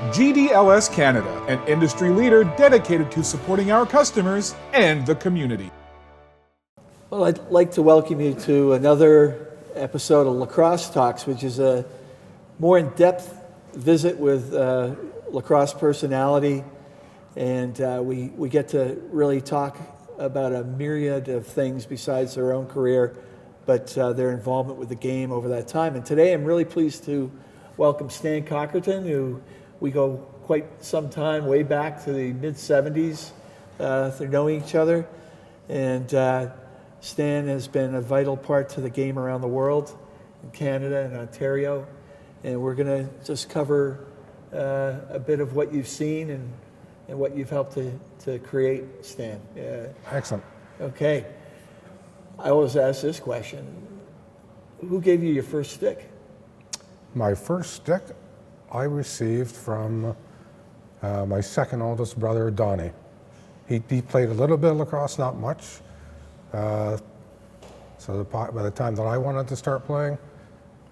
GDLS Canada, an industry leader dedicated to supporting our customers and the community. Well, I'd like to welcome you to another episode of Lacrosse Talks, which is a more in-depth visit with lacrosse personality, and we get to really talk about a myriad of things besides their own career, but their involvement with the game over that time. And today I'm really pleased to welcome Stan Cockerton, who we go quite some time, way back to the mid-'70s through knowing each other. And Stan has been a vital part to the game around the world, in Canada and Ontario. And we're going to just cover a bit of what you've seen and what you've helped to create, Stan. Excellent. Okay. I always ask this question. Who gave you your first stick? My first stick I received from my second oldest brother, Donnie. He played a little bit of lacrosse, not much. So by the time that I wanted to start playing,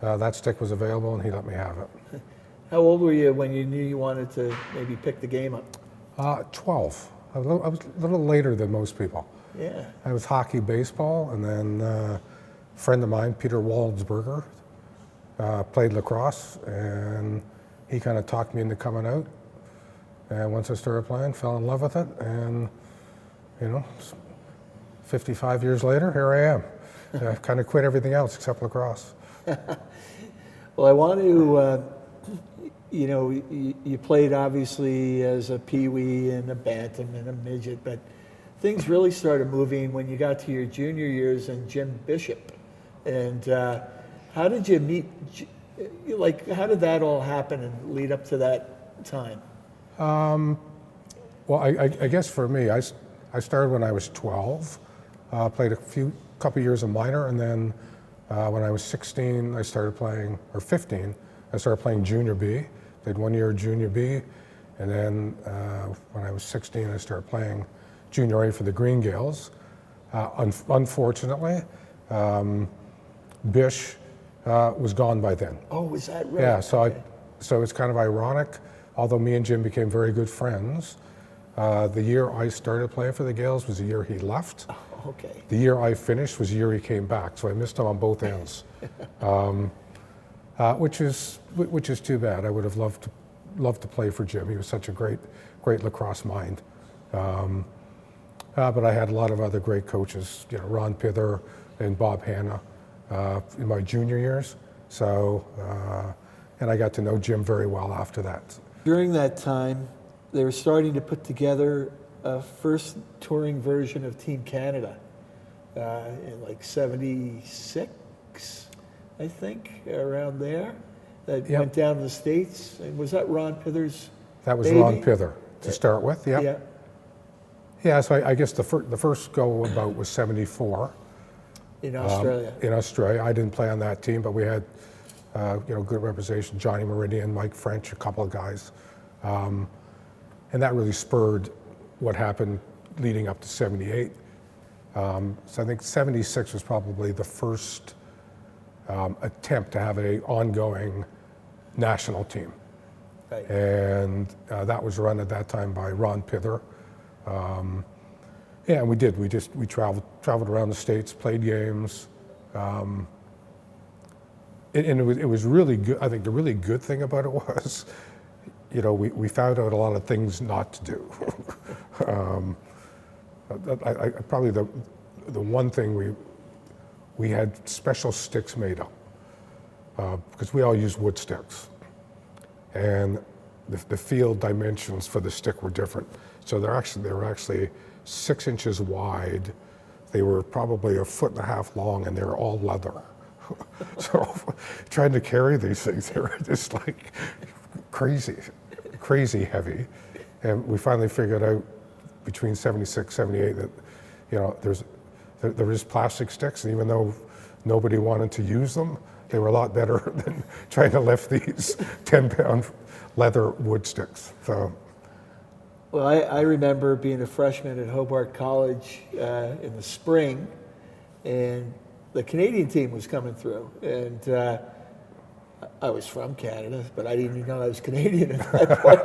that stick was available and he let me have it. How old were you when you knew you wanted to maybe pick the game up? 12. I was a little later than most people. Yeah. I was hockey, baseball, and then a friend of mine, Peter Waldsberger, played lacrosse, and he kind of talked me into coming out. And once I started playing, fell in love with it, and 55 years later, here I am. I've kind of quit everything else except lacrosse. Well, I want to, you played obviously as a peewee and a bantam and a midget, but things really started moving when you got to your junior years and Jim Bishop. And how did you meet, how did that all happen and lead up to that time? Well, I guess for me, I started when I was 12, played couple years of minor, and then when I was 16, I started playing, or 15, I started playing junior B. Played 1 year junior B, and then when I was 16, I started playing junior A for the Green Gaels. Unfortunately, Bish was gone by then. Oh, was that right? Yeah, so it's kind of ironic. Although me and Jim became very good friends, the year I started playing for the Gaels was the year he left. Oh, okay. The year I finished was the year he came back, so I missed him on both ends, which is too bad. I would have loved to play for Jim. He was such a great lacrosse mind. But I had a lot of other great coaches, Ron Pither and Bob Hanna in my junior years. So, and I got to know Jim very well after that. During that time, they were starting to put together a first touring version of Team Canada in like 76, I think, around there. That went down to the States. And was that Ron Pither's That was baby? Ron Pither to start with, yep. Yeah. Yeah, so I guess the first go about was 74. In Australia. In Australia. I didn't play on that team, but we had good representation, Johnny Meridian, Mike French, a couple of guys. And that really spurred what happened leading up to 78. So I think 76 was probably the first attempt to have an ongoing national team. Right. And that was run at that time by Ron Pither. Yeah, and we did. We traveled around the States, played games. And it was really good. I think the really good thing about it was, we found out a lot of things not to do. Probably the one thing we had special sticks made up because we all used wood sticks, and the field dimensions for the stick were different. So they were actually 6 inches wide. They were probably 1.5 feet long, and they were all leather. So trying to carry these things, they were just like crazy heavy. And we finally figured out between 76, 78 that, there was plastic sticks, and even though nobody wanted to use them, they were a lot better than trying to lift these 10-pound leather wood sticks. So. Well, I remember being a freshman at Hobart College in the spring, and the Canadian team was coming through, and I was from Canada, but I didn't even know I was Canadian at that point.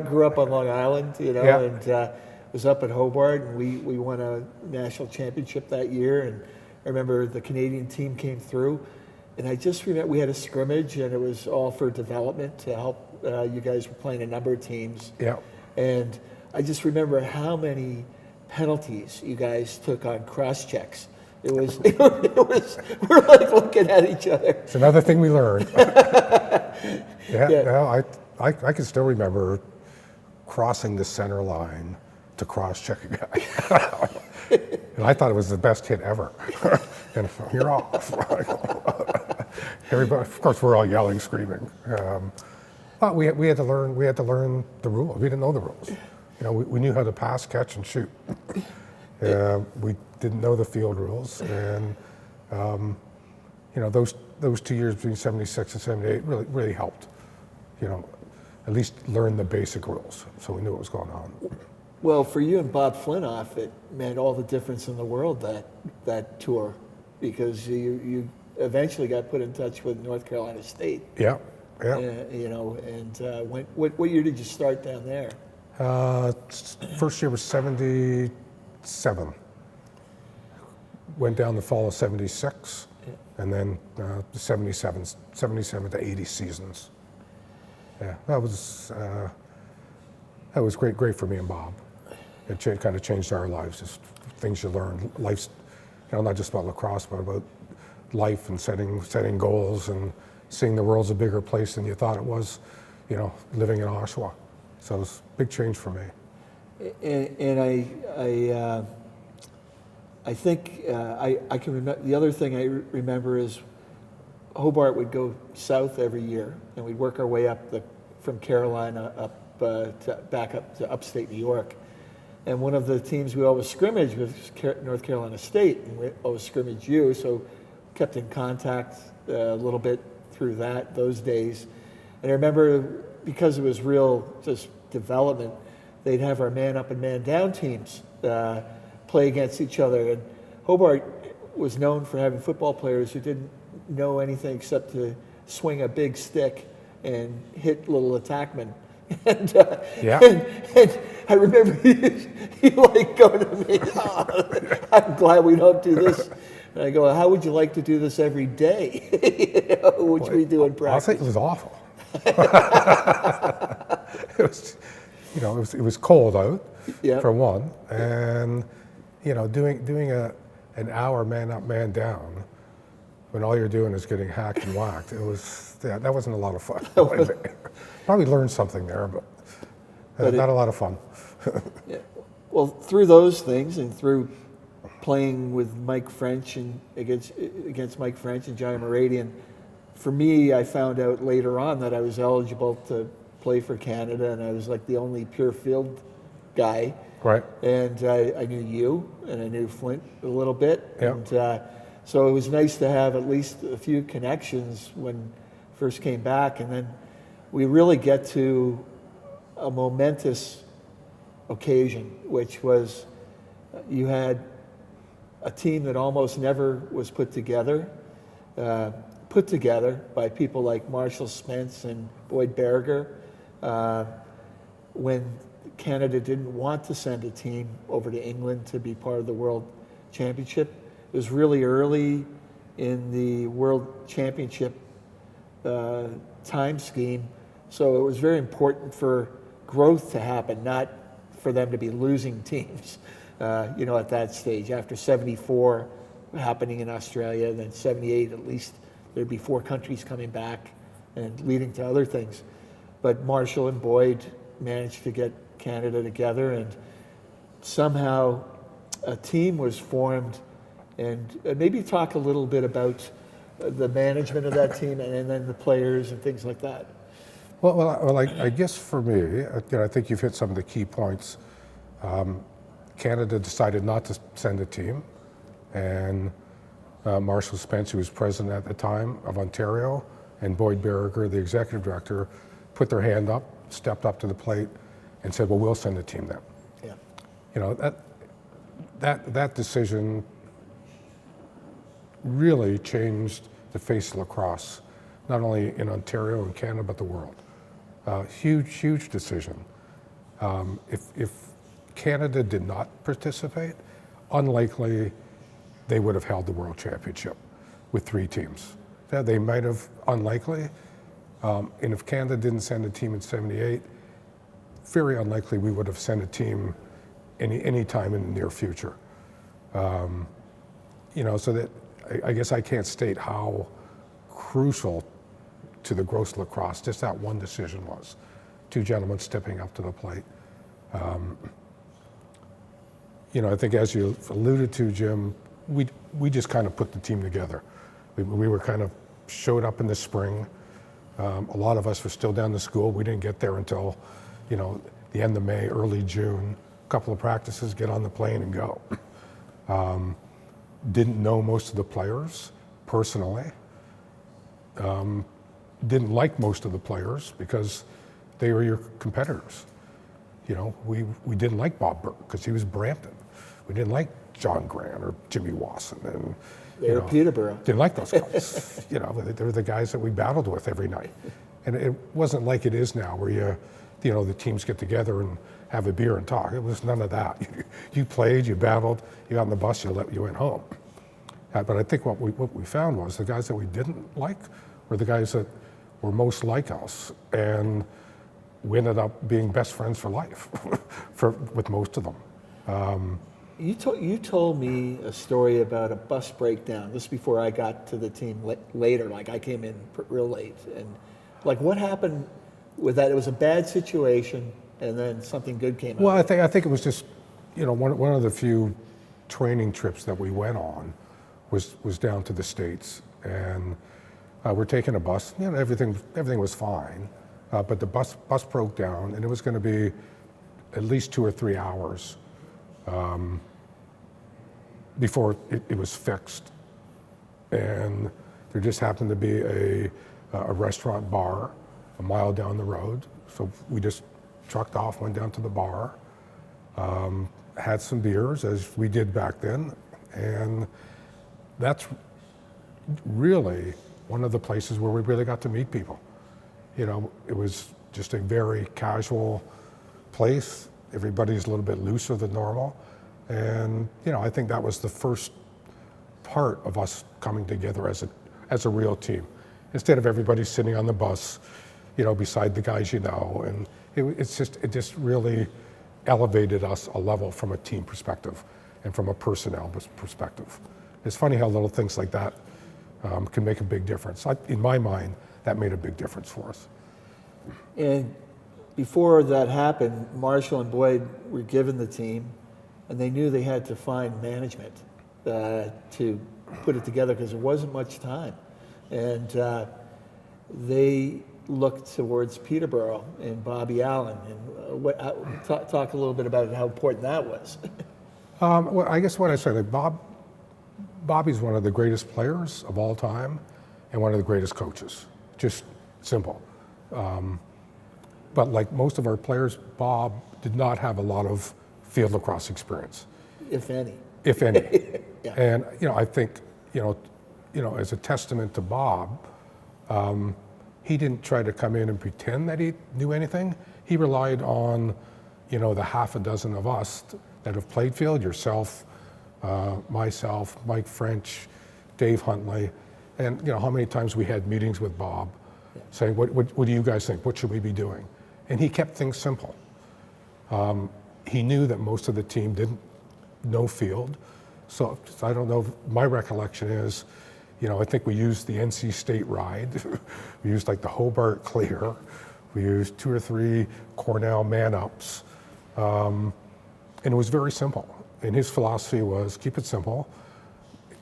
Grew up on Long Island, Yeah. and was up at Hobart, and we won a national championship that year. And I remember the Canadian team came through, and I just remember we had a scrimmage, and it was all for development to help. You guys were playing a number of teams. Yeah. And I just remember how many penalties you guys took on cross checks. It was we're like looking at each other. It's another thing we learned. Yeah. Well, I can still remember crossing the center line to cross-check a guy. And I thought it was the best hit ever. And you're off. Everybody, of course, we're all yelling, screaming. But we had to learn the rules. We didn't know the rules. We knew how to pass, catch, and shoot. We didn't know the field rules, and those 2 years between '76 and '78 really helped. At least learn the basic rules, so we knew what was going on. Well, for you and Bob Flintoff, it meant all the difference in the world, that tour, because you eventually got put in touch with North Carolina State. Yeah. What year did you start down there? First year was '77. Went down the fall of '76, and then the '77 to '80 seasons. Yeah, that was great for me and Bob. It kind of changed our lives. Just things you learn, life's, not just about lacrosse, but about life and setting goals and seeing the world's a bigger place than you thought it was. Living in Oshawa, so it was a big change for me. And I think I can remember. The other thing I remember is Hobart would go south every year, and we'd work our way up from Carolina back up to upstate New York. And one of the teams we always scrimmaged was North Carolina State, and we always scrimmaged you, so kept in contact a little bit through those days. And I remember, because it was real just development, they'd have our man up and man down teams play against each other. And Hobart was known for having football players who didn't know anything except to swing a big stick and hit little attackmen. And I remember he like going to me, I'm glad we don't do this. And I go, how would you like to do this every day? Which we do in practice. I think it was awful. It was cold out, for one, and doing an hour man up, man down, when all you're doing is getting hacked and whacked. That wasn't a lot of fun. Probably learned something there, but not a lot of fun. Yeah. Well, through those things and through playing with Mike French and against Mike French and Johnny Moradian, for me, I found out later on that I was eligible to play for Canada, and I was like the only pure field guy. Right. And I knew you, and I knew Flint a little bit. Yeah. And so it was nice to have at least a few connections when I first came back. And then we really get to a momentous occasion, which was you had a team that almost never was put together by people like Marshall Spence and Boyd Berger, when Canada didn't want to send a team over to England to be part of the World Championship. It was really early in the World Championship time scheme, so it was very important for growth to happen, not for them to be losing teams, at that stage. After '74 happening in Australia, then '78 at least, there'd be 4 countries coming back and leading to other things. But Marshall and Boyd managed to get Canada together, and somehow a team was formed. And maybe talk a little bit about the management of that team and then the players and things like that. Well, I guess for me, I think you've hit some of the key points. Canada decided not to send a team, and Marshall Spence, who was president at the time of Ontario, and Boyd Berger, the executive director, put their hand up, stepped up to the plate, and said, "Well, we'll send a team then." Yeah. That decision really changed to face lacrosse, not only in Ontario and Canada, but the world. Huge decision. If Canada did not participate, unlikely they would have held the World Championship with 3 teams. Yeah, they might have, unlikely. And if Canada didn't send a team in '78, very unlikely we would have sent a team any time in the near future. So that I guess I can't state how crucial to the gross lacrosse just that one decision was. 2 gentlemen stepping up to the plate. I think as you alluded to, Jim, we just kind of put the team together. We were kind of showed up in the spring. A lot of us were still down to school. We didn't get there until, the end of May, early June. A couple of practices, get on the plane and go. Didn't know most of the players personally. Didn't like most of the players because they were your competitors. We didn't like Bob Burke because he was Brampton. We didn't like John Grant or Jimmy Wasson, and they were Peterborough. Didn't like those guys. They were the guys that we battled with every night, and it wasn't like it is now, where the teams get together and have a beer and talk. It was none of that. You played, you battled, you got on the bus, you went home. But I think what we found was the guys that we didn't like were the guys that were most like us, and we ended up being best friends for life with most of them. You told me a story about a bus breakdown. This is before I got to the team later. Like, I came in real late, and what happened with that? It was a bad situation, and then something good came out. Well, I think it was just one of the few training trips that we went on was down to the States, and we're taking a bus. Everything was fine, but the bus broke down, and it was going to be at least 2 or 3 hours before it was fixed. And there just happened to be a restaurant bar a mile down the road, so we just trucked off, went down to the bar, had some beers, as we did back then, and that's really one of the places where we really got to meet people. It was just a very casual place. Everybody's a little bit looser than normal. And, I think that was the first part of us coming together as a real team. Instead of everybody sitting on the bus, beside the guys and it just really elevated us a level from a team perspective and from a personnel perspective. It's funny how little things like that can make a big difference. In my mind, that made a big difference for us. And before that happened, Marshall and Boyd were given the team, and they knew they had to find management to put it together because there wasn't much time. And they looked towards Peterborough and Bobby Allen. And talk a little bit about how important that was. Well, I guess what I say, Bobby's one of the greatest players of all time and one of the greatest coaches. Just simple. But like most of our players, Bob did not have a lot of field lacrosse experience. If any. If any. Yeah. And, I think, as a testament to Bob, he didn't try to come in and pretend that he knew anything. He relied on, the half a dozen of us that have played field, yourself, myself, Mike French, Dave Huntley, and how many times we had meetings with Bob saying, what do you guys think? What should we be doing? And he kept things simple. He knew that most of the team didn't know field. So I don't know, my recollection is, I think we used the NC State ride. We used like the Hobart Clear. We used 2 or 3 Cornell man-ups. And it was very simple. And his philosophy was, keep it simple.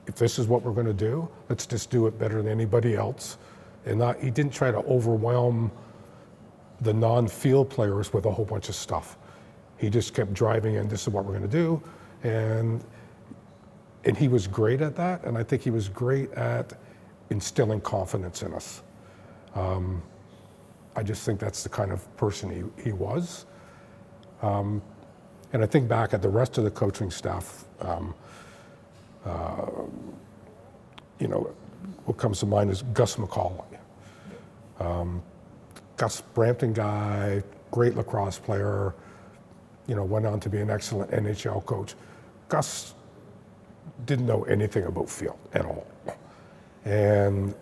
If this is what we're going to do, let's just do it better than anybody else. And he didn't try to overwhelm the non-field players with a whole bunch of stuff. He just kept driving in, this is what we're going to do. And he was great at that, and I think he was great at instilling confidence in us. I just think that's the kind of person he was. And I think back at the rest of the coaching staff, what comes to mind is Gus McCauley. Gus, Brampton guy, great lacrosse player, went on to be an excellent NHL coach. Gus didn't know anything about field at all. And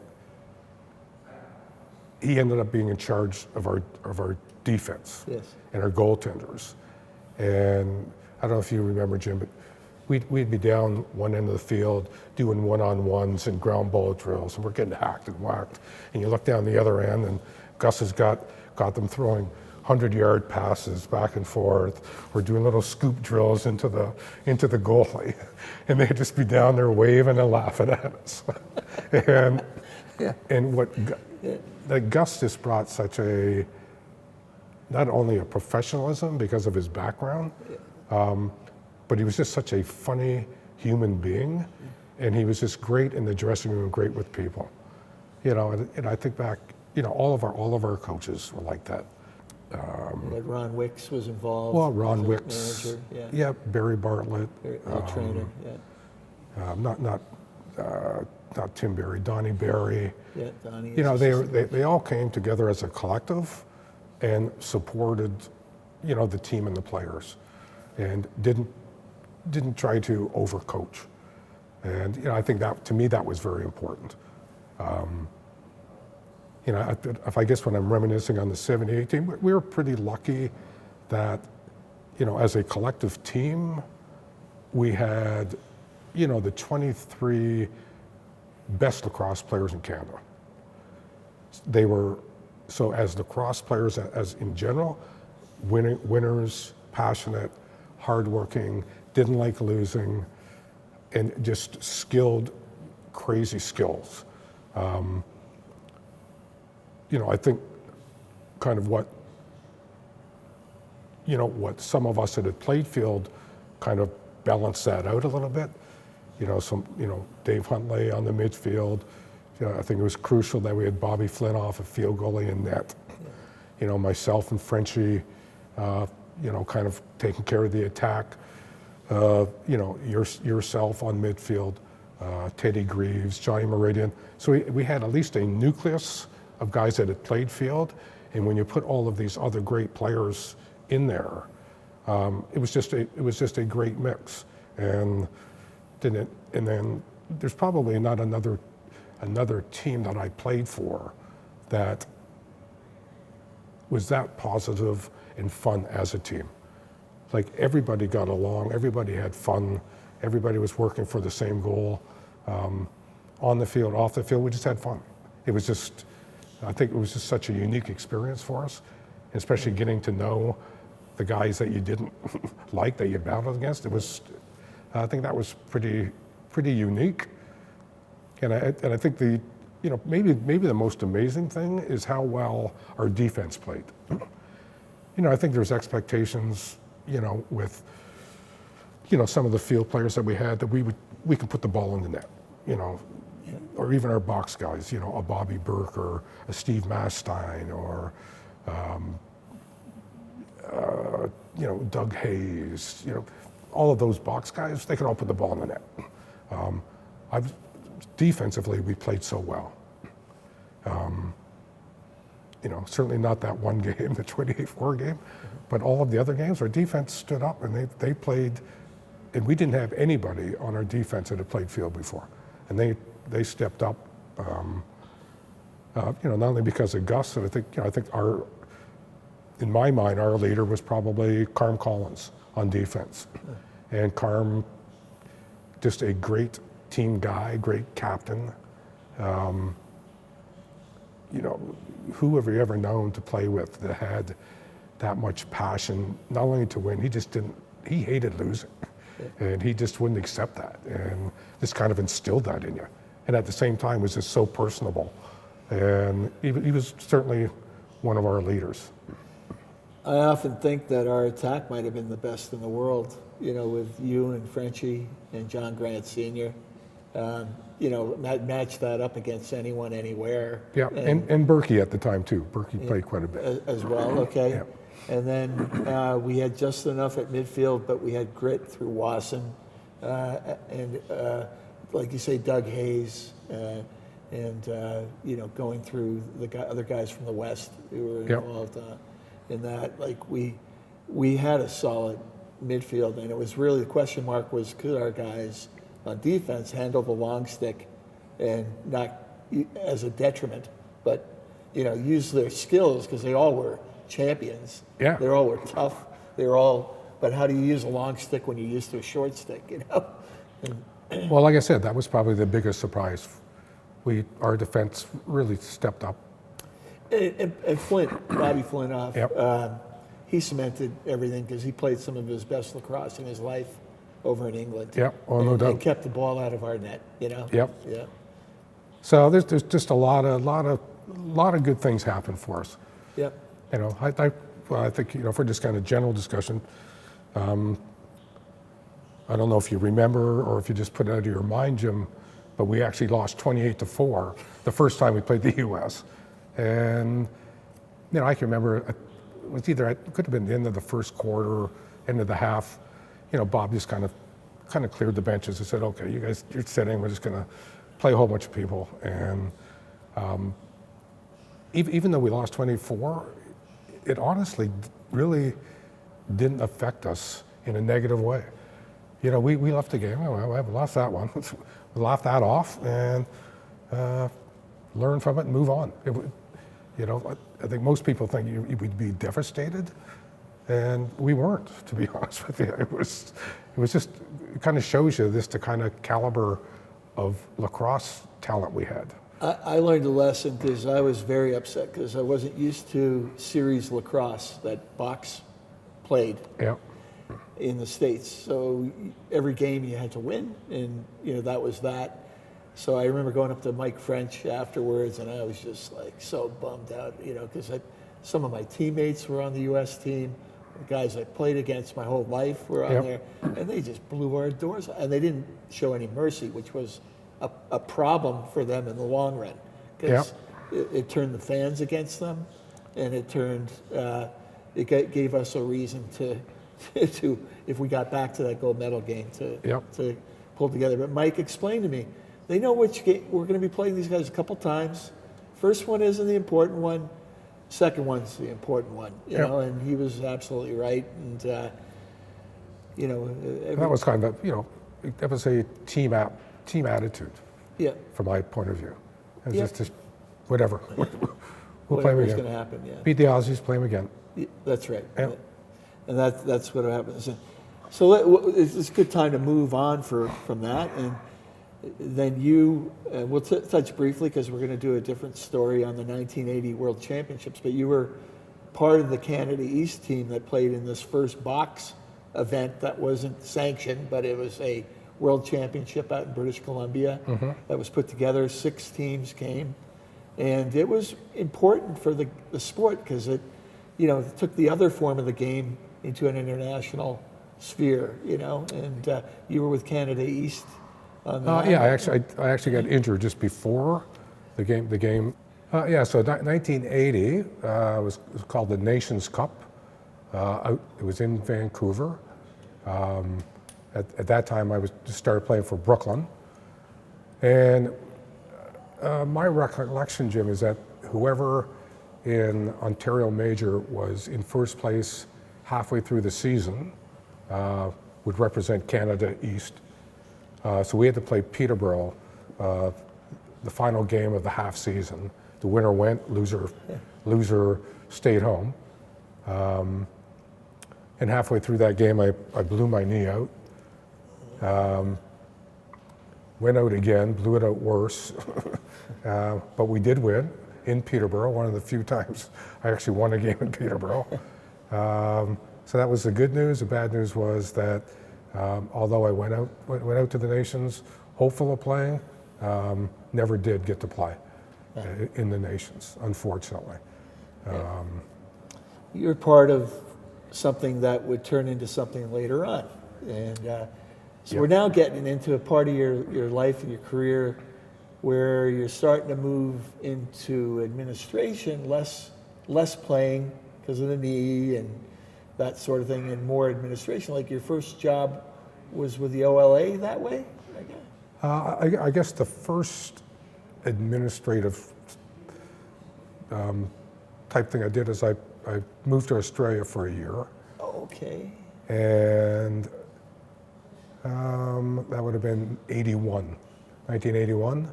he ended up being in charge of our defense. Yes. And our goaltenders. And I don't know if you remember, Jim, but we'd be down one end of the field doing one-on-ones and ground ball drills, and we're getting hacked and whacked. And you look down the other end, and Gus has got them throwing 100-yard passes back and forth, or doing little scoop drills into the goalie, and they'd just be down there waving and laughing at us. And Yeah. and that Gus just brought such not only a professionalism because of his background, but he was just such a funny human being, and he was just great in the dressing room, great with people. And I think back, all of our coaches were like that. Like Ron Wicks was involved. Well, Ron as a Wicks, manager, yeah. yeah, Barry Bartlett, The trainer, yeah. not Tim Barry, Donnie Barry. Yeah, Donnie. They all came together as a collective and supported, the team and the players, and didn't try to overcoach. And I think that, to me, that was very important. If I guess when I'm reminiscing on the 78 team, we were pretty lucky that, as a collective team, we had, the 23 best lacrosse players in Canada. They were, so as lacrosse players, as in general, winners, passionate, hardworking, didn't like losing, and just skilled, crazy skills. I think kind of what some of us that had played field kind of balanced that out a little bit. Dave Huntley on the midfield. I think it was crucial that we had Bobby Flynn off a field goalie in net. Myself and Frenchie, kind of taking care of the attack. Yourself on midfield, Teddy Greaves, Johnny Meridian. So we had at least a nucleus of guys that had played field, and when you put all of these other great players in there, it was just a great mix. And then there's probably not another team that I played for that was that positive and fun as a team. Like, everybody got along, everybody had fun, everybody was working for the same goal. On the field, off the field, we just had fun. I think it was just such a unique experience for us, especially getting to know the guys that you didn't like, that you battled against. I think that was pretty unique. And I think maybe the most amazing thing is how well our defense played. I think there's expectations, with, some of the field players that we had, that we could put the ball in the net, or even our box guys, a Bobby Burke or a Steve Mastein or, Doug Hayes, all of those box guys, they could all put the ball in the net. Defensively, we played so well. Certainly not that one game, the 28-4 game, but all of the other games, our defense stood up and they played, and we didn't have anybody on our defense that had played field before. And they stepped up, not only because of Gus, and I think in my mind, our leader was probably Carm Collins on defense. And Carm, just a great team guy, great captain. Who have you ever known to play with that had that much passion, not only to win, he hated losing. And he just wouldn't accept that, and just kind of instilled that in you. And at the same time was just so personable. And he was certainly one of our leaders. I often think that our attack might have been the best in the world, with you and Frenchie and John Grant Sr. Match that up against anyone, anywhere. Yeah, and Berkey at the time too. Berkey played quite a bit. As well, okay. Yeah. And then we had just enough at midfield, but we had grit through Wasson. And like you say, Doug Hayes. and going through the other guys from the West who were involved in that. Like we had a solid midfield, and it was really the question mark was, could our guys on defense handle the long stick and not as a detriment, but use their skills, because they all were champions. Yeah. They all were tough. But how do you use a long stick when you're used to a short stick, And, Well, like I said, that was probably the biggest surprise. Our defense really stepped up. and Bobby Flintoff, Yep. he cemented everything because he played some of his best lacrosse in his life over in England. Yep. Oh, no and doubt. kept the ball out of our net, Yep. Yeah. So there's just a lot of good things happen for us. Yep. I think for just kind of general discussion, I don't know if you remember or if you just put it out of your mind, Jim, but we actually lost 28-4 the first time we played the U.S. And I can remember it could have been the end of the first quarter, end of the half. Bob just kind of cleared the benches and said, "Okay, you guys, you're sitting. We're just going to play a whole bunch of people." And even though we lost 24, it honestly really didn't affect us in a negative way. We left the game. Well, we lost that one. We laughed that off and learn from it and move on. I think most people think we'd be devastated, and we weren't. To be honest with you, it was just, it kind of shows you the kind of caliber of lacrosse talent we had. I learned a lesson because I was very upset because I wasn't used to series lacrosse that Box played in the States. So every game you had to win, and that was that. So I remember going up to Mike French afterwards, and I was just like so bummed out, because some of my teammates were on the U.S. team. The guys I played against my whole life were on there, and they just blew our doors out. And they didn't show any mercy, which was a problem for them in the long run, because it turned the fans against them, and it gave us a reason to if we got back to that gold medal game to pull together. But Mike explained to me, they know which game we're going to be playing these guys a couple times. First one isn't the important one. Second one's the important one, and he was absolutely right. And that was kind of that was a team attitude. Yeah. From my point of view, it was just whatever. We'll play them Whatever's again. going to happen. Yeah. Beat the Aussies, play them again. Yeah, that's right. Yeah. And that's what happens. So it's a good time to move on from that, and then we'll touch briefly because we're going to do a different story on the 1980 World Championships, but you were part of the Canada East team that played in this first box event that wasn't sanctioned, but it was a World Championship out in British Columbia that was put together. 6 teams came, and it was important for the sport because it took the other form of the game into an international sphere, and you were with Canada East. I actually got injured just before the game. So 1980 was called the Nations Cup. It was in Vancouver. At that time, I just started playing for Brooklyn, and my recollection, Jim, is that whoever in Ontario Major was in first place halfway through the season would represent Canada East. So we had to play Peterborough, the final game of the half season. The winner went, loser stayed home. And halfway through that game, I blew my knee out. Went out again, blew it out worse. But we did win in Peterborough, one of the few times I actually won a game in Peterborough. So that was the good news. The bad news was that although I went out to the Nations, hopeful of playing, never did get to play in the Nations, unfortunately. You're part of something that would turn into something later on. And so we're now getting into a part of your life and your career where you're starting to move into administration, less playing because of the knee and that sort of thing, and more administration. Like your first job was with the OLA that way, I guess? I guess the first administrative type thing I did is I moved to Australia for a year. Okay. And that would have been 1981.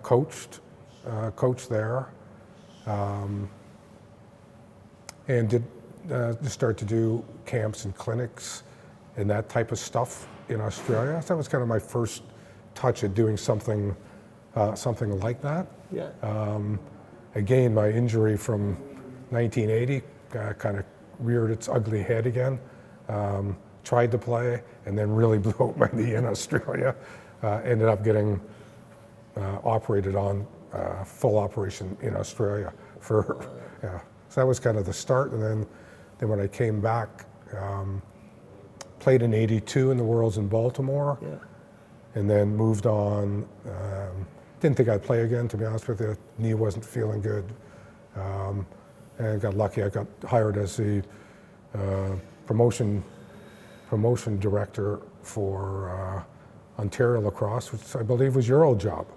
Coached there, and did just start to do camps and clinics and that type of stuff in Australia. So that was kind of my first touch at doing something like that. Yeah. Again, my injury from 1980 kind of reared its ugly head again. Tried to play and then really blew out my knee in Australia. Ended up getting operated on, full operation in Australia for, yeah. So that was kind of the start. And then when I came back, played in '82 in the Worlds in Baltimore. Yeah. And then moved on. Didn't think I'd play again, to be honest with you. Knee wasn't feeling good. And got lucky. I got hired as the promotion director for Ontario Lacrosse, which I believe was your old job.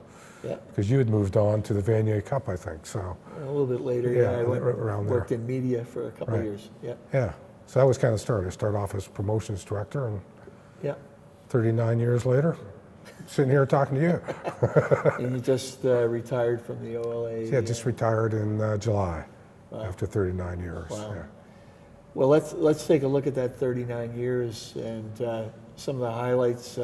Yeah. Because you had moved on to the Vanier Cup, I think. So. A little bit later, Yeah, I went, around there. worked in media for a couple of Right. years. Yeah. Yeah. So that was kind of the start. I started off as promotions director, and Yeah. 39 years later, sitting here talking to you. And you just retired from the OLA. Yeah, just retired in July after 39 years. Wow. Yeah. Well, let's take a look at that 39 years and some of the highlights.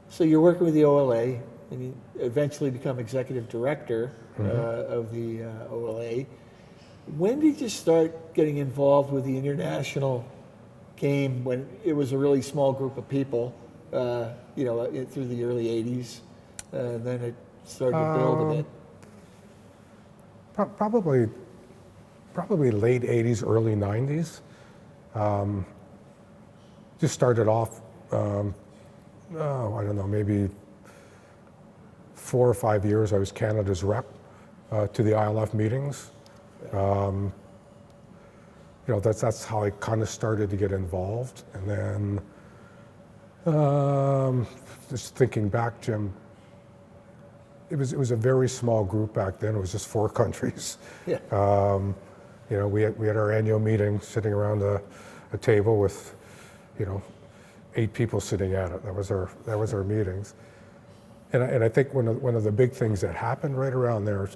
So you're working with the OLA, and you eventually become executive director of the OLA. When did you start getting involved with the international game? When it was a really small group of people, through the early '80s, and then it started to build a bit. Probably late 80s, early 90s. Just started off, I don't know, maybe 4 or 5 years I was Canada's rep to the ILF meetings. That's how I kind of started to get involved. And then, just thinking back, Jim, it was a very small group back then. It was just 4 countries. Yeah. We had our annual meeting, sitting around a table with, 8 people sitting at it. That was our meetings. And I think one of the big things that happened right around there,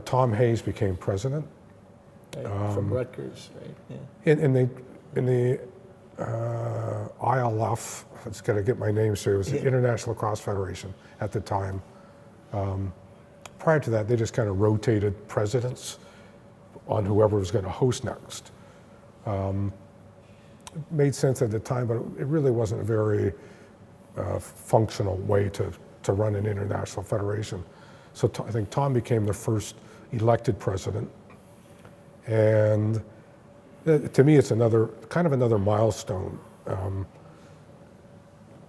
Tom Hayes became president. Right, from Rutgers, right? Yeah. In the ILF, I just got to get my name straight. It was the International Lacrosse Federation at the time. Prior to that, they just kind of rotated presidents on whoever was going to host next. It made sense at the time, but it really wasn't a very functional way to run an international federation. So I think Tom became the first elected president. And to me, it's another milestone.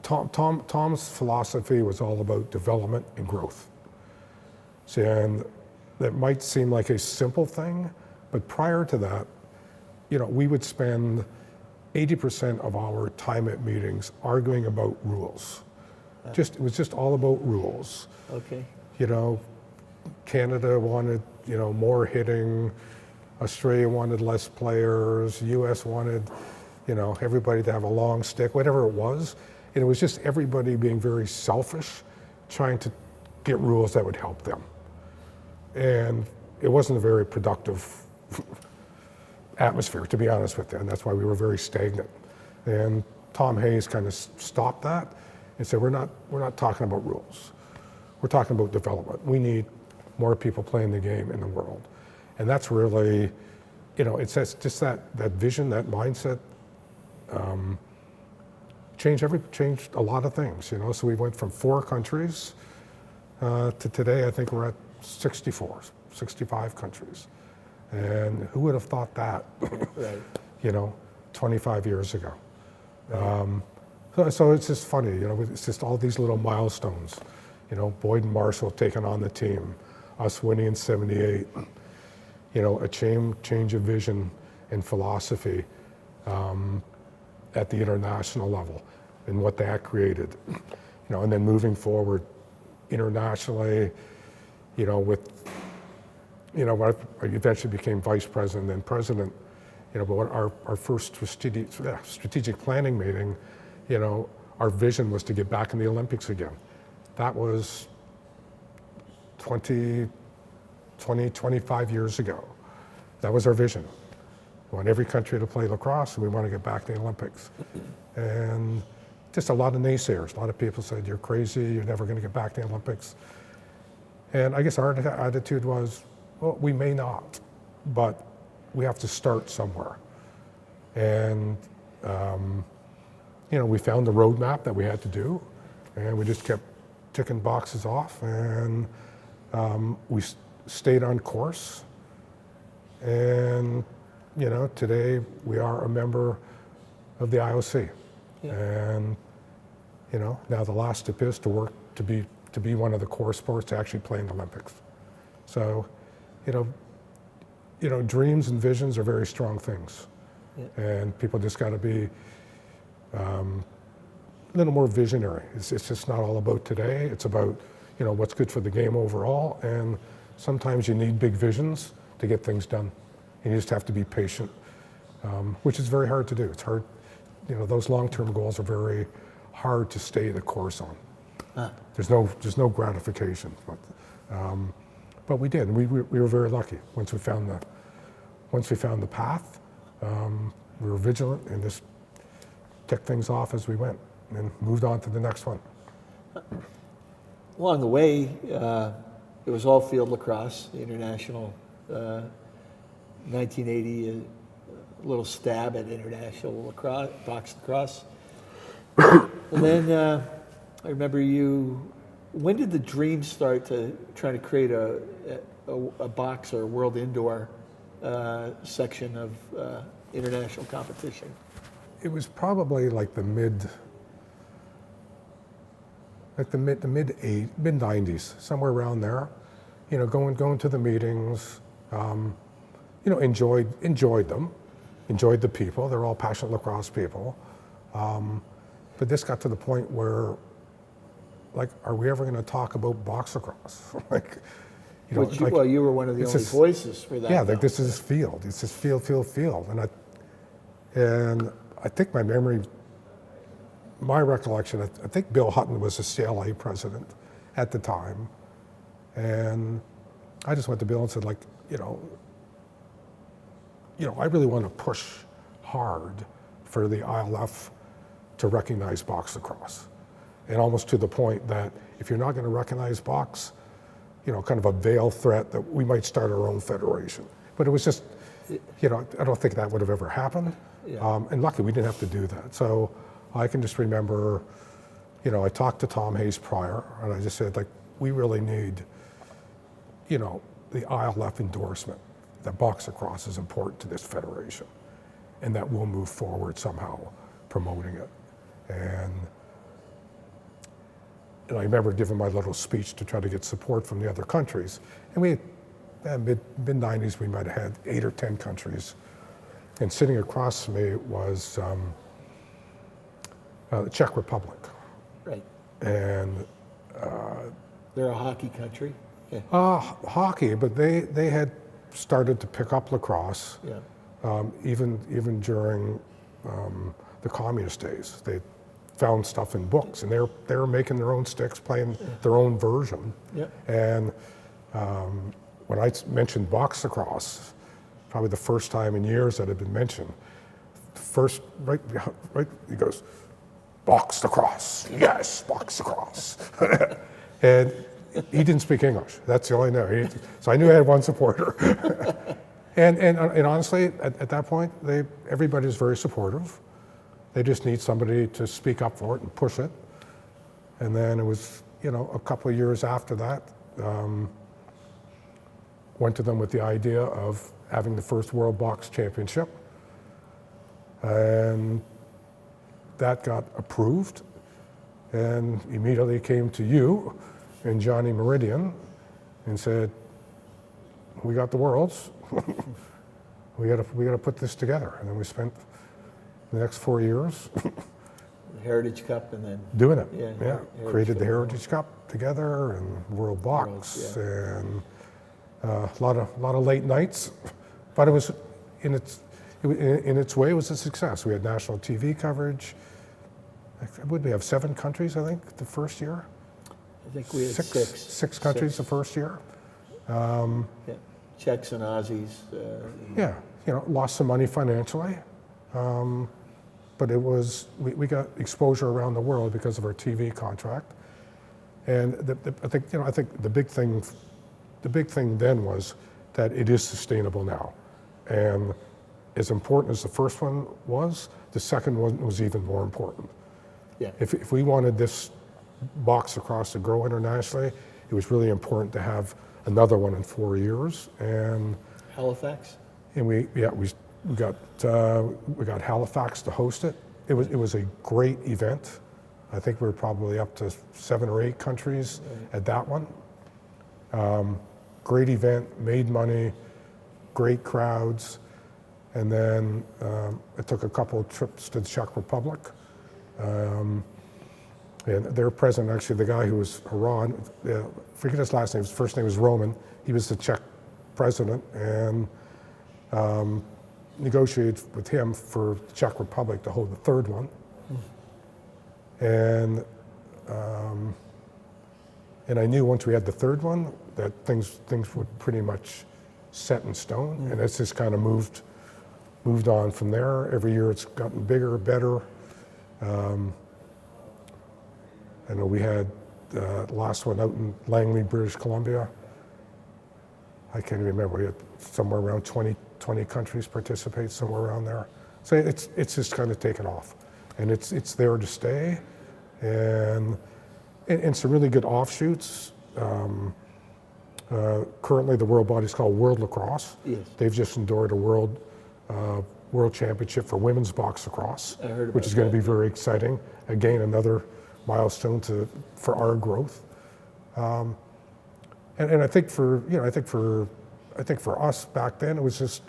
Tom's philosophy was all about development and growth. And that might seem like a simple thing, but prior to that, we would spend 80% of our time at meetings arguing about rules. It was just all about rules. Okay. Canada wanted, more hitting. Australia wanted less players. US wanted, everybody to have a long stick, whatever it was. And it was just everybody being very selfish, trying to get rules that would help them. And it wasn't a very productive atmosphere, to be honest with you. And that's why we were very stagnant. And Tom Hayes kind of stopped that and said, we're not talking about rules. We're talking about development. We need more people playing the game in the world. And that's really, it's just that vision, that mindset, changed a lot of things, So we went from 4 countries to today, I think we're at 65 countries. And who would have thought that, Right. 25 years ago? Right. So it's just funny, it's just all these little milestones. Boyd and Marshall taking on the team, us winning in '78, a change of vision and philosophy at the international level and what that created. And then moving forward, internationally, with, I eventually became vice president and president, but our first strategic planning meeting, our vision was to get back in the Olympics again. That was 25 years ago. That was our vision. We want every country to play lacrosse, and we want to get back to the Olympics. And just a lot of naysayers. A lot of people said, you're crazy, you're never going to get back to the Olympics. And I guess our attitude was, well, we may not, but we have to start somewhere. And, we found the roadmap that we had to do, and we just kept ticking boxes off, and we stayed on course. And, today we are a member of the IOC. Yeah. And, now the last step is to work to be one of the core sports to actually play in the Olympics. So, dreams and visions are very strong things. Yeah. And people just got to be a little more visionary. It's just not all about today. It's about, what's good for the game overall. And sometimes you need big visions to get things done. And you just have to be patient, which is very hard to do. It's hard, those long-term goals are very hard to stay the course on. There's no gratification, but we did. We were very lucky. Once we found the path, we were vigilant and just ticked things off as we went and moved on to the next one. Along the way, it was all field lacrosse, the international. 1980, a little stab at international lacrosse, box lacrosse. And then I remember when did the dream start to try to create a box or a world indoor section of international competition? It was probably like the mid 90s, somewhere around there. Going to the meetings, enjoyed them, enjoyed the people. They're all passionate lacrosse people. But this got to the point where, are we ever going to talk about box lacrosse? You were one of the only voices for that. Yeah, this is field. It's just field. And I think my recollection, I think Bill Hutton was the CLA president at the time. And I just went to Bill and said, I really want to push hard for the ILF to recognize box lacrosse. And almost to the point that if you're not going to recognize box, kind of a veiled threat that we might start our own federation. But it was just, I don't think that would have ever happened. Yeah. And luckily we didn't have to do that. So I can just remember, I talked to Tom Hayes prior, and I just said, we really need, the ILF endorsement that box lacrosse is important to this federation, and that we'll move forward somehow promoting it. And I remember giving my little speech to try to get support from the other countries. And we, mid-90s, we might have had 8 or 10 countries. And sitting across from me was the Czech Republic. Right. And they're a hockey country. Yeah. Hockey, but they had started to pick up lacrosse. Yeah. Even during the communist days. They found stuff in books, and they were making their own sticks, playing their own version. Yeah. And when I mentioned box lacrosse, probably the first time in years that had been mentioned, first right, he goes, box lacrosse, yes, box lacrosse. And he didn't speak English. That's the only know. So I knew I had one supporter. and honestly, at that point, everybody's very supportive. They just need somebody to speak up for it and push it. And then it was, a couple of years after that, went to them with the idea of having the first World Box Championship. And that got approved, and immediately came to you and Johnny Meridian and said, we got the Worlds. we got to put this together. And then we spent the next 4 years Heritage Cup, and then doing it. Yeah, Yeah, Heritage created Cup. the Heritage Cup together and World Box, and a lot of late nights, but it was in its way, it was a success. We had national TV coverage. Would we have 7 countries? I think the first year. I think we had Six countries the first year. Yeah. Czechs and Aussies. Yeah, lost some money financially, but it was we got exposure around the world because of our TV contract, and I think the big thing then was that it is sustainable now, and as important as the first one was, the second one was even more important. Yeah. If we wanted this box lacrosse to grow internationally, it was really important to have another one in 4 years, and Halifax. And we got Halifax to host it. It was a great event. I think we were probably up to 7 or 8 countries at that one. Great event, made money, great crowds, and then I took a couple of trips to the Czech Republic. And their president, actually, the guy who was Haran, forget his last name. His first name was Roman. He was the Czech president, and negotiated with him for the Czech Republic to hold the third one. And I knew once we had the third one that things would pretty much set in stone, and it's just kind of moved on from there. Every year it's gotten bigger, better. I know we had the last one out in Langley, British Columbia. I can't even remember. We had somewhere around 20 countries participate, somewhere around there. So it's just kind of taken off, and it's there to stay, and some really good offshoots. Currently, the world body is called World Lacrosse. Yes. They've just endorsed a world championship for women's box lacrosse, I heard about which is going to be very exciting. Again, another milestone for our growth. And I think for us back then, it was just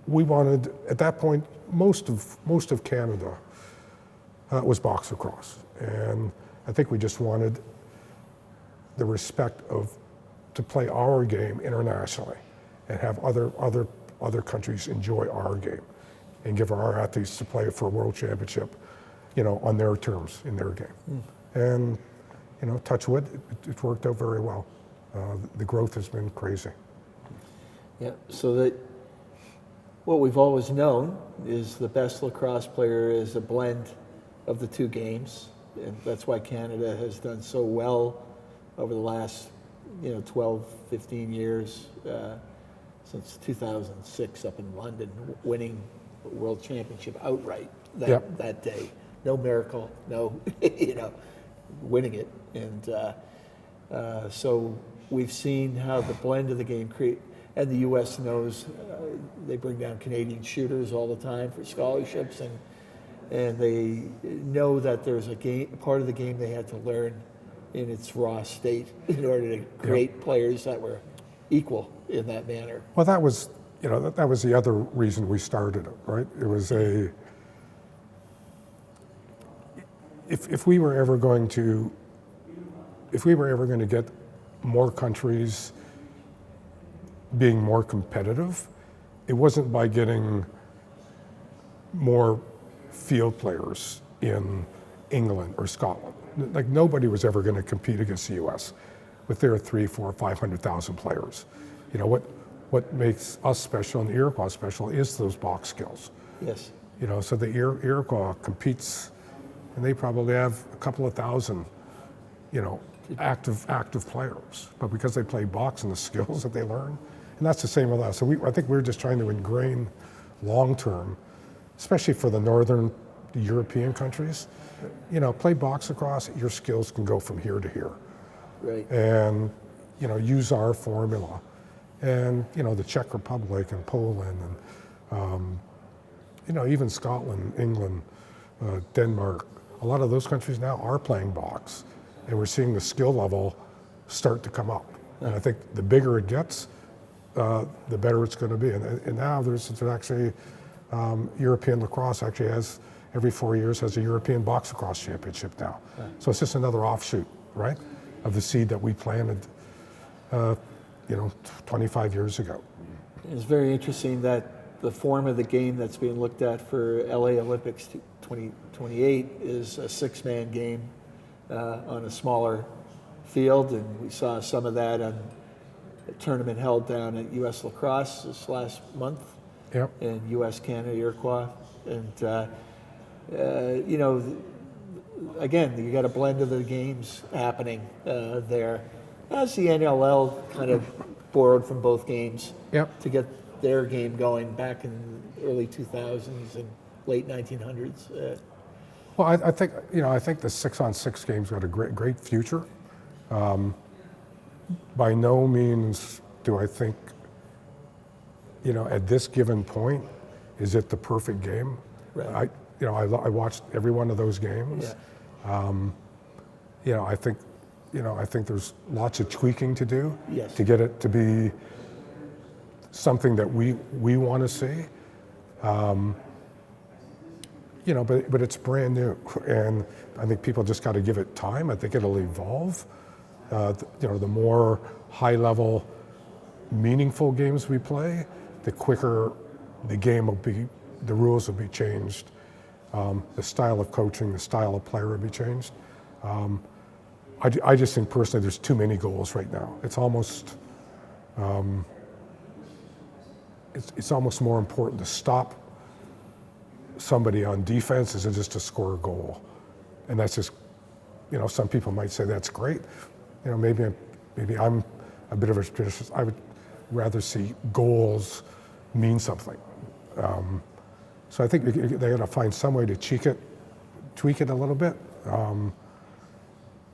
we wanted, at that point, most of Canada was box lacrosse, and I think we just wanted the respect to play our game internationally and have other countries enjoy our game and give our athletes to play for a world championship, on their terms, in their game. And, touch wood, it worked out very well. The growth has been crazy. Yeah, so that what we've always known is the best lacrosse player is a blend of the two games, and that's why Canada has done so well over the last 12, 15 years, since 2006 up in London, winning the World Championship outright that day. No miracle, no, winning it. And so we've seen how the blend of the game and the U.S. knows they bring down Canadian shooters all the time for scholarships, and they know that there's a part of the game they had to learn in its raw state in order to create players that were equal in that manner. Well, that was the other reason we started it, right? It was if we were ever going to get more countries being more competitive, it wasn't by getting more field players in England or Scotland. Like, nobody was ever going to compete against the U.S. with their 300,000, 400,000, 500,000 players. What makes us special and the Iroquois special is those box skills. Yes. So the Iroquois competes, and they probably have a couple of thousand, active players. But because they play box and the skills that they learn, and that's the same with us. So I think we're just trying to ingrain long term, especially for the northern European countries. Play box lacrosse, your skills can go from here to here. Right. And, use our formula. And, the Czech Republic and Poland and, even Scotland, England, Denmark, a lot of those countries now are playing box. And we're seeing the skill level start to come up. And I think the bigger it gets, the better it's going to be. And now there's actually European lacrosse actually has, every 4 years, has a European box lacrosse championship now. So it's just another offshoot, right, of the seed that we planted, 25 years ago. It's very interesting that the form of the game that's being looked at for LA Olympics 2028 is a six-man game on a smaller field, and we saw some of that on a tournament held down at U.S. Lacrosse this last month. Yep. And U.S. Canada Iroquois, and again, you got a blend of the games happening there. As the NLL kind of borrowed from both games to get their game going back in the early 2000s and late 1900s. Well, I think I think the 6-on-6 game's got a great future. By no means do I think, at this given point, is it the perfect game? Right. I watched every one of those games. Yeah. I think there's lots of tweaking to do Yes. to get it to be something that we want to see. But it's brand new, and I think people just got to give it time. I think it'll evolve. The more high-level, meaningful games we play, the quicker the game will be, the rules will be changed, the style of coaching, the style of player will be changed. I just think personally there's too many goals right now. It's almost it's almost more important to stop somebody on defense than just to score a goal. And that's just, some people might say that's great. Maybe I'm a bit of a traditionalist. I would rather see goals mean something. So I think they got to find some way to tweak it a little bit.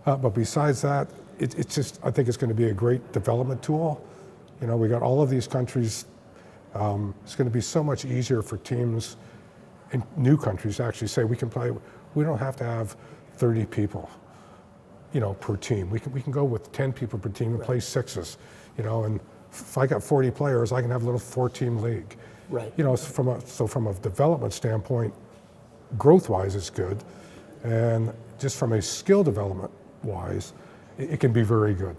But besides that, it's just, I think it's going to be a great development tool. We got all of these countries. It's going to be so much easier for teams in new countries to actually say we can play. We don't have to have 30 people, per team. We can go with 10 people per team and play sixes, and if I got 40 players, I can have a little 4-team league. Right. So from a development standpoint, growth-wise, it's good, and just from a skill development-wise, it can be very good.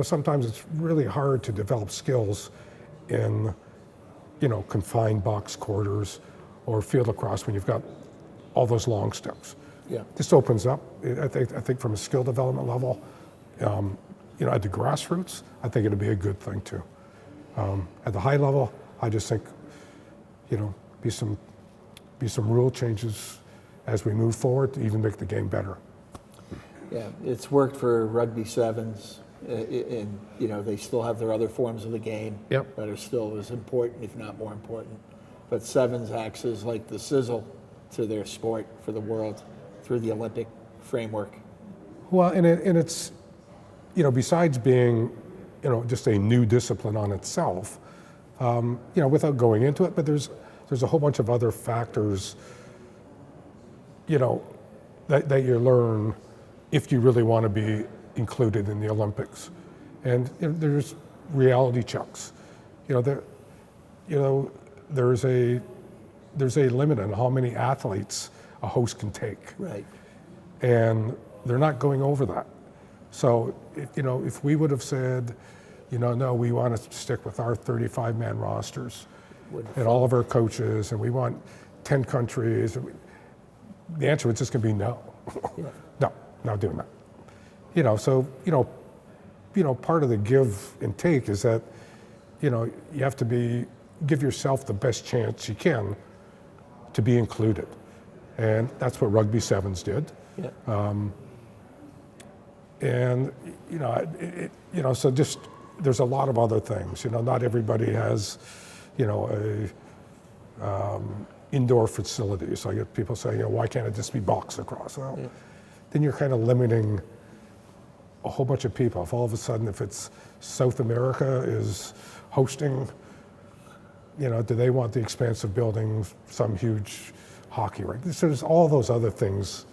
Sometimes it's really hard to develop skills in, confined box quarters or field lacrosse when you've got all those long steps. Yeah. This opens up. I think from a skill development level, at the grassroots, I think it'll be a good thing too. At the high level, I just think, be some rule changes as we move forward to even make the game better. Yeah, it's worked for rugby sevens, and they still have their other forms of the game Yep. that are still as important, if not more important. But sevens acts as like the sizzle to their sport for the world through the Olympic framework. Well, and it's, besides being, just a new discipline on itself, without going into it, but there's a whole bunch of other factors, that you learn if you really want to be included in the Olympics. And there's reality checks. There's a limit on how many athletes a host can take. Right. And they're not going over that. So, if we would have said, no, we want to stick with our 35-man rosters and all of our coaches, and we want 10 countries, the answer is just going to be no. Yeah. No, not doing that. Part of the give and take is that, you have to give yourself the best chance you can to be included. And that's what Rugby Sevens did. Yeah. So just, there's a lot of other things. Not everybody has, indoor facilities. I get people saying, why can't it just be box lacrosse? Well, then you're kind of limiting a whole bunch of people. If all of a sudden, if it's South America is hosting, do they want the expanse of building some huge hockey rink? So there's all those other things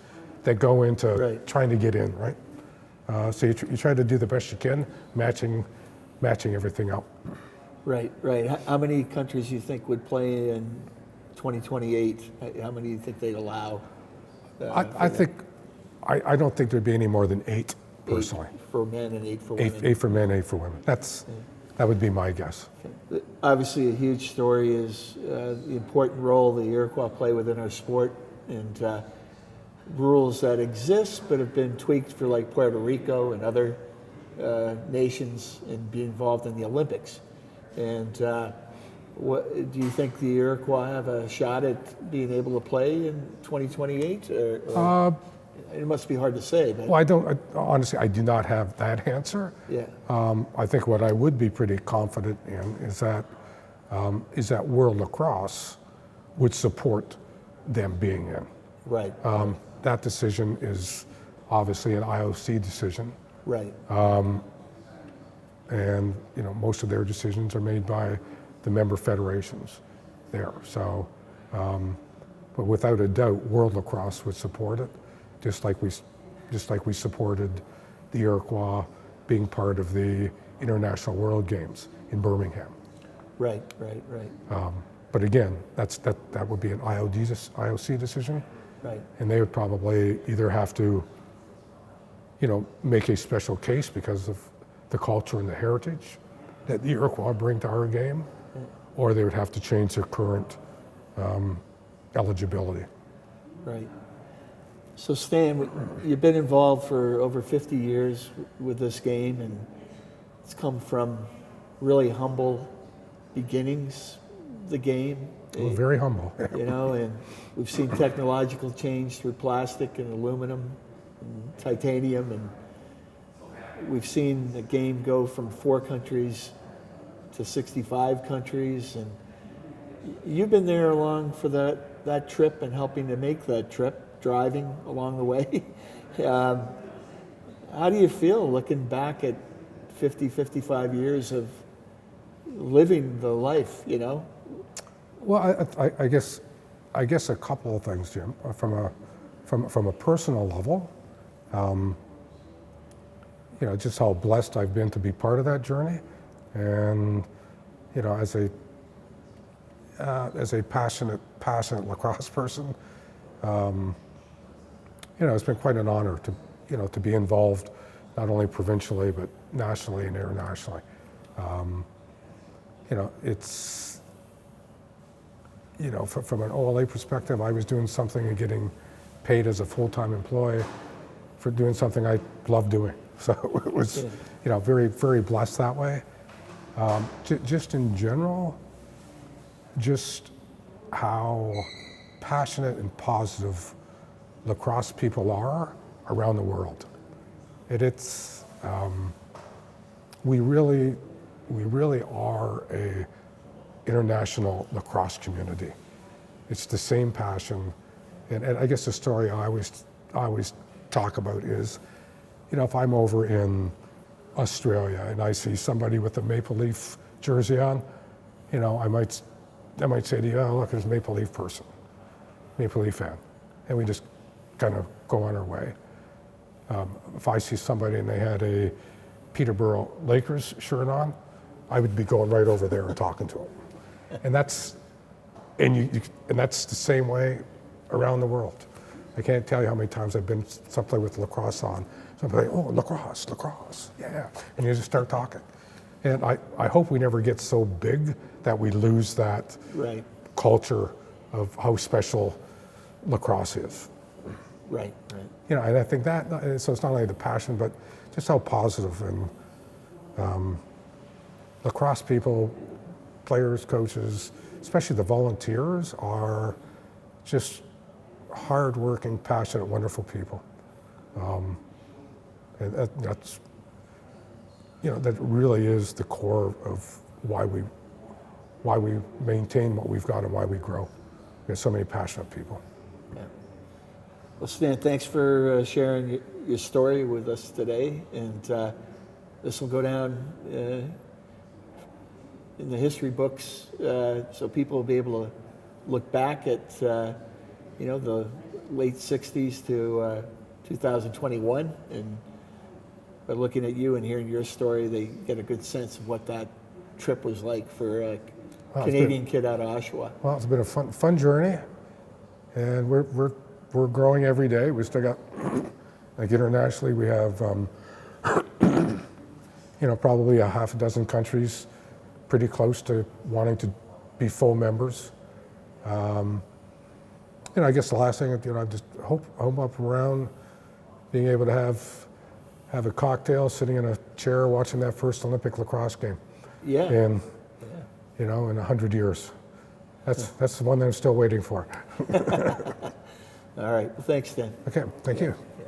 that go into trying to get in, right? So you try to do the best you can, matching everything up. Right, right. How many countries do you think would play in 2028? How many do you think they'd allow? I don't think there'd be any more than 8 personally. 8 for men and 8 for women. 8 for men, 8 for women. That would be my guess. Obviously, a huge story is the important role the Iroquois play within our sport, and rules that exist but have been tweaked for like Puerto Rico and other nations and be involved in the Olympics. And what do you think the Iroquois have a shot at being able to play in 2028? Or it must be hard to say. But Well, honestly, I do not have that answer. yeah, I think what I would be pretty confident in is that World Lacrosse would support them being in. right, That decision is obviously an IOC decision, right, and most of their decisions are made by the member federations there. So, but without a doubt, World Lacrosse would support it, just like we supported the Iroquois being part of the International World Games in Birmingham. right, right, right, But again, that would be an IOC decision. right. And they would probably either have to, make a special case because of the culture and the heritage that the Iroquois bring to our game, or they would have to change their current eligibility. Right. So Stan, you've been involved for over 50 years with this game, and it's come from really humble beginnings, the game. We're very humble. And we've seen technological change through plastic and aluminum and titanium, and we've seen the game go from 4 countries to 65 countries, and you've been there along for that trip and helping to make that trip, driving along the way. How do you feel looking back at 55 years of living the life, Well, I guess a couple of things, Jim. From a personal level, just how blessed I've been to be part of that journey, and as a passionate lacrosse person, it's been quite an honor to be involved, not only provincially but nationally and internationally. It's from an OLA perspective, I was doing something and getting paid as a full-time employee for doing something I love doing. So it was, very, very blessed that way. Just in general, just how passionate and positive lacrosse people are around the world. We really are a international lacrosse community. It's the same passion, and I guess the story I always talk about is, if I'm over in Australia and I see somebody with a Maple Leaf jersey on, I might say to you, oh, look, there's a Maple Leaf person, Maple Leaf fan, and we just kind of go on our way. If I see somebody and they had a Peterborough Lakers shirt on, I would be going right over there and talking to them. And that's the same way around the world. I can't tell you how many times I've been someplace with lacrosse on. Somebody, oh, lacrosse, yeah. And you just start talking. And I hope we never get so big that we lose that culture of how special lacrosse is. Right. And I think that, so it's not only the passion, but just how positive and lacrosse people, players, coaches, especially the volunteers, are just hardworking, passionate, wonderful people. And that's, that really is the core of why we maintain what we've got and why we grow. There's so many passionate people. Yeah. Well, Stan, thanks for sharing your story with us today, and this will go down in the history books, so people will be able to look back at the late 60s to 2021, and by looking at you and hearing your story, they get a good sense of what that trip was like for a Well, Canadian kid out of Oshawa. Well, it's been a fun journey, and we're growing every day. We still got, like internationally, we have, probably a half a dozen countries pretty close to wanting to be full members. I guess the last thing, I just hope up around being able to have a cocktail, sitting in a chair, watching that first Olympic lacrosse game. Yeah. And in 100 years. That's the one that I'm still waiting for. All right. Well, thanks, Dan. Okay, thank you. Yeah.